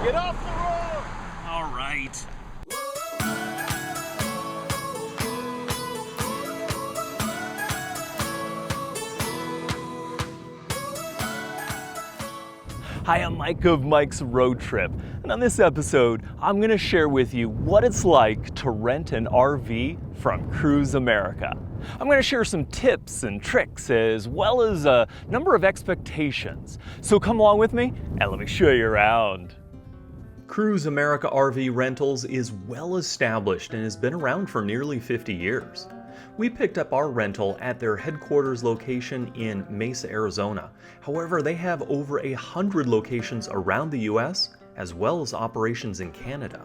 Get off the road! All right. Hi, I'm Mike of Mike's Road Trip, and on this episode, I'm going to share with you what it's like to rent an RV from Cruise America. I'm going to share some tips and tricks as well as a number of expectations. So come along with me and let me show you around. Cruise America RV Rentals is well established and has been around for nearly 50 years. We picked up our rental at their headquarters location in Mesa, Arizona. However, they have over 100 locations around the US, as well as operations in Canada.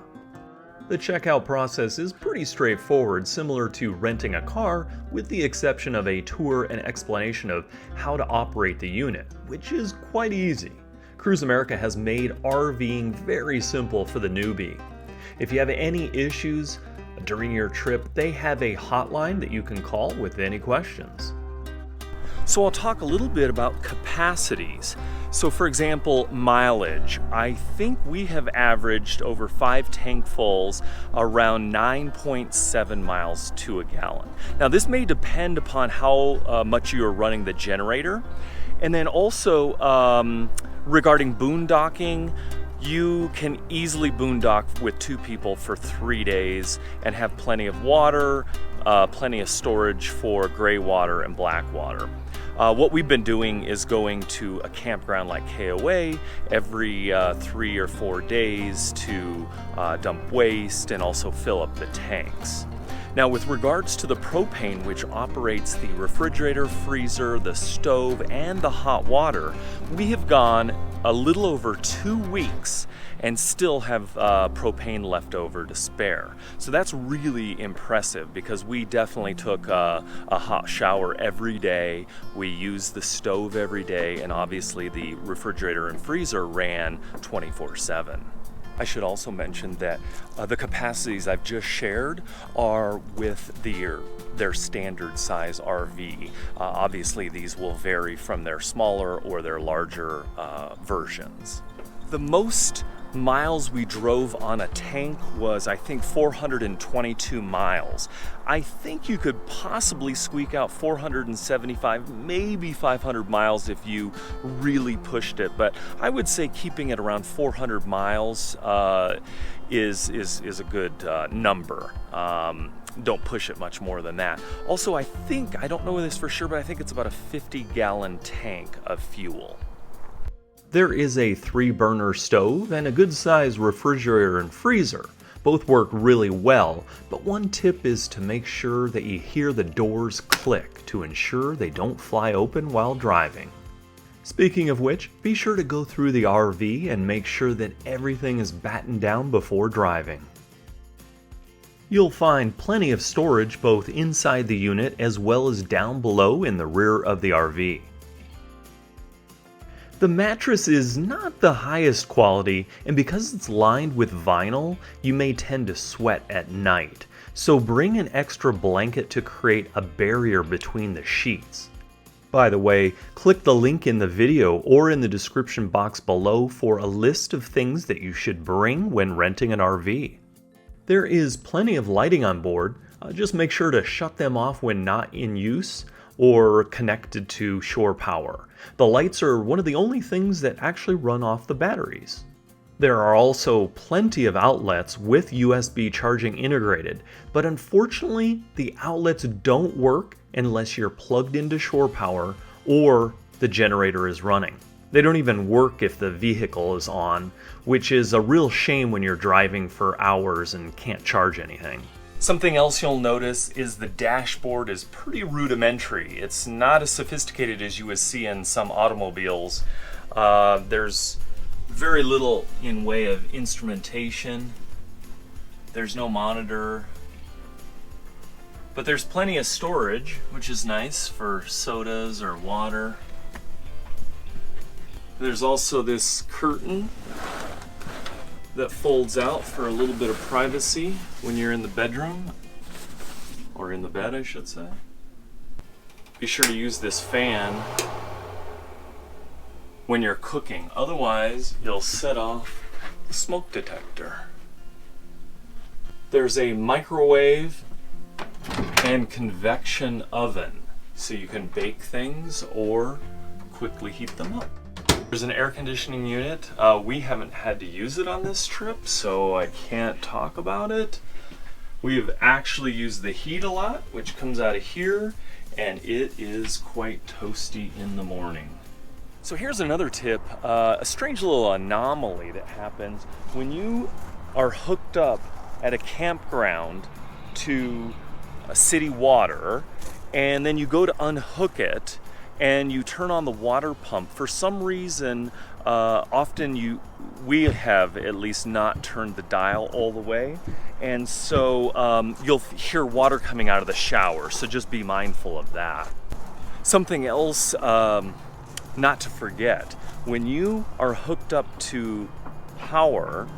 The checkout process is pretty straightforward, similar to renting a car, with the exception of a tour and explanation of how to operate the unit, which is quite easy. Cruise America has made RVing very simple for the newbie. If you have any issues during your trip, they have a hotline that you can call with any questions. So I'll talk a little bit about capacities. So for example, mileage. I think we have averaged over 5 tankfuls around 9.7 miles to a gallon. Now this may depend upon how much you are running the generator. And then also regarding boondocking, you can easily boondock with 2 people for 3 days and have plenty of water, plenty of storage for gray water and black water. What we've been doing is going to a campground like KOA every 3 or 4 days to dump waste and also fill up the tanks. Now with regards to the propane, which operates the refrigerator, freezer, the stove, and the hot water, we have gone a little over 2 weeks and still have propane left over to spare. So that's really impressive because we definitely took a hot shower every day. We used the stove every day, and obviously the refrigerator and freezer ran 24/7. I should also mention that the capacities I've just shared are with their standard size RV. Obviously these will vary from their smaller or their larger versions. The most miles we drove on a tank was, I think, 422 miles. I think you could possibly squeak out 475, maybe 500 miles if you really pushed it, but I would say keeping it around 400 miles is a good number. Don't push it much more than that. Also, I don't know this for sure, but I think it's about a 50-gallon tank of fuel. There is a 3-burner stove and a good-sized refrigerator and freezer. Both work really well, but one tip is to make sure that you hear the doors click to ensure they don't fly open while driving. Speaking of which, be sure to go through the RV and make sure that everything is battened down before driving. You'll find plenty of storage both inside the unit as well as down below in the rear of the RV. The mattress is not the highest quality, and because it's lined with vinyl, you may tend to sweat at night. So bring an extra blanket to create a barrier between the sheets. By the way, click the link in the video or in the description box below for a list of things that you should bring when renting an RV. There is plenty of lighting on board. Just make sure to shut them off when not in use or connected to shore power. The lights are one of the only things that actually run off the batteries. There are also plenty of outlets with USB charging integrated, but unfortunately the outlets don't work unless you're plugged into shore power or the generator is running. They don't even work if the vehicle is on, which is a real shame when you're driving for hours and can't charge anything. Something else you'll notice is the dashboard is pretty rudimentary. It's not as sophisticated as you would see in some automobiles. There's very little in way of instrumentation. There's no monitor. But there's plenty of storage, which is nice for sodas or water. There's also this curtain that folds out for a little bit of privacy when you're in the bedroom, or in the bed I should say. Be sure to use this fan when you're cooking, otherwise you'll set off the smoke detector. There's a microwave and convection oven, so you can bake things or quickly heat them up. There's an air conditioning unit. We haven't had to use it on this trip, so I can't talk about it. We've actually used the heat a lot, which comes out of here, and it is quite toasty in the morning. So here's another tip, a strange little anomaly that happens when you are hooked up at a campground to a city water, and then you go to unhook it and you turn on the water pump. For some reason, often we have at least not turned the dial all the way, and so you'll hear water coming out of the shower, so just be mindful of that. Something else not to forget, when you are hooked up to power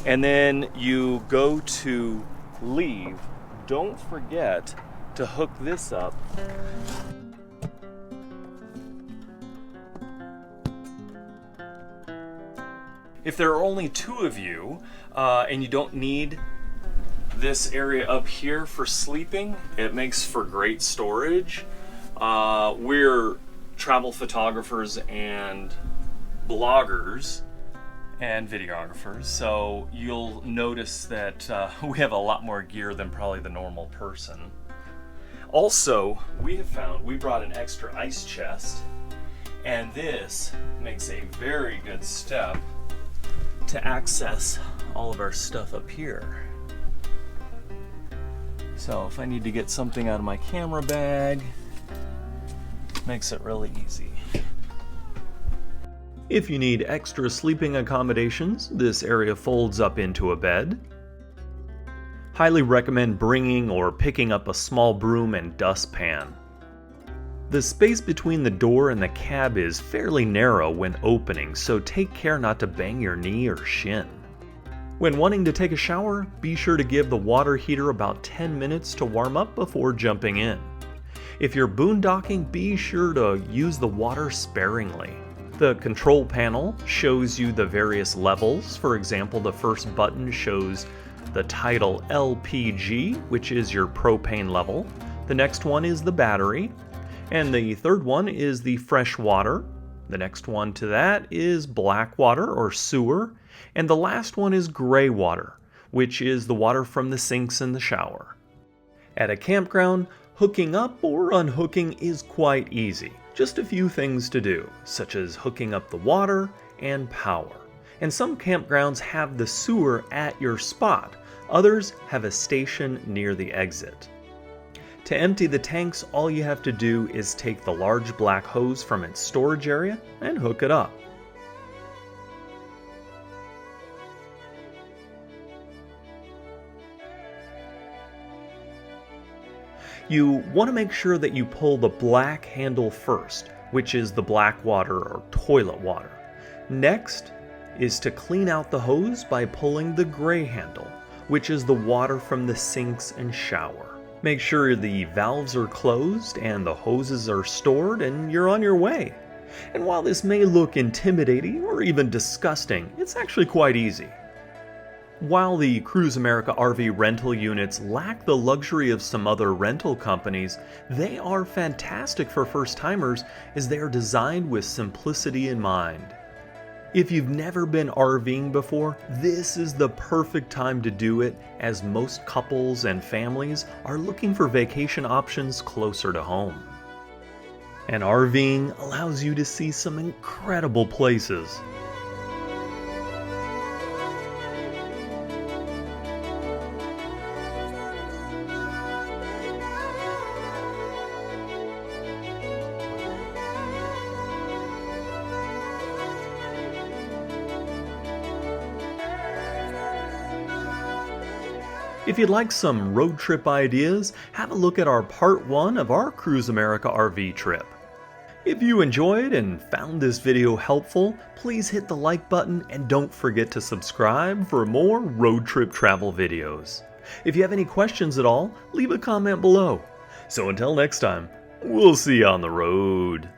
and then you go to leave, don't forget to hook this up. If there are only two of you and you don't need this area up here for sleeping, it makes for great storage. We're travel photographers and bloggers and videographers, so you'll notice that we have a lot more gear than probably the normal person. Also, we brought an extra ice chest, and this makes a very good step to access all of our stuff up here. So if I need to get something out of my camera bag, makes it really easy. If you need extra sleeping accommodations, this area folds up into a bed. Highly recommend bringing or picking up a small broom and dustpan. The space between the door and the cab is fairly narrow when opening, so take care not to bang your knee or shin. When wanting to take a shower, be sure to give the water heater about 10 minutes to warm up before jumping in. If you're boondocking, be sure to use the water sparingly. The control panel shows you the various levels. For example, the first button shows the title LPG, which is your propane level. The next one is the battery. And the third one is the fresh water. The next one to that is black water or sewer. And the last one is gray water, which is the water from the sinks in the shower. At a campground, hooking up or unhooking is quite easy. Just a few things to do, such as hooking up the water and power. And some campgrounds have the sewer at your spot. Others have a station near the exit. To empty the tanks, all you have to do is take the large black hose from its storage area and hook it up. You want to make sure that you pull the black handle first, which is the black water or toilet water. Next is to clean out the hose by pulling the gray handle, which is the water from the sinks and shower. Make sure the valves are closed and the hoses are stored, and you're on your way. And while this may look intimidating or even disgusting, it's actually quite easy. While the Cruise America RV rental units lack the luxury of some other rental companies, they are fantastic for first-timers as they are designed with simplicity in mind. If you've never been RVing before, this is the perfect time to do it, as most couples and families are looking for vacation options closer to home. And RVing allows you to see some incredible places. If you'd like some road trip ideas, have a look at our part 1 of our Cruise America RV trip. If you enjoyed and found this video helpful, please hit the like button and don't forget to subscribe for more road trip travel videos. If you have any questions at all, leave a comment below. So until next time, we'll see you on the road.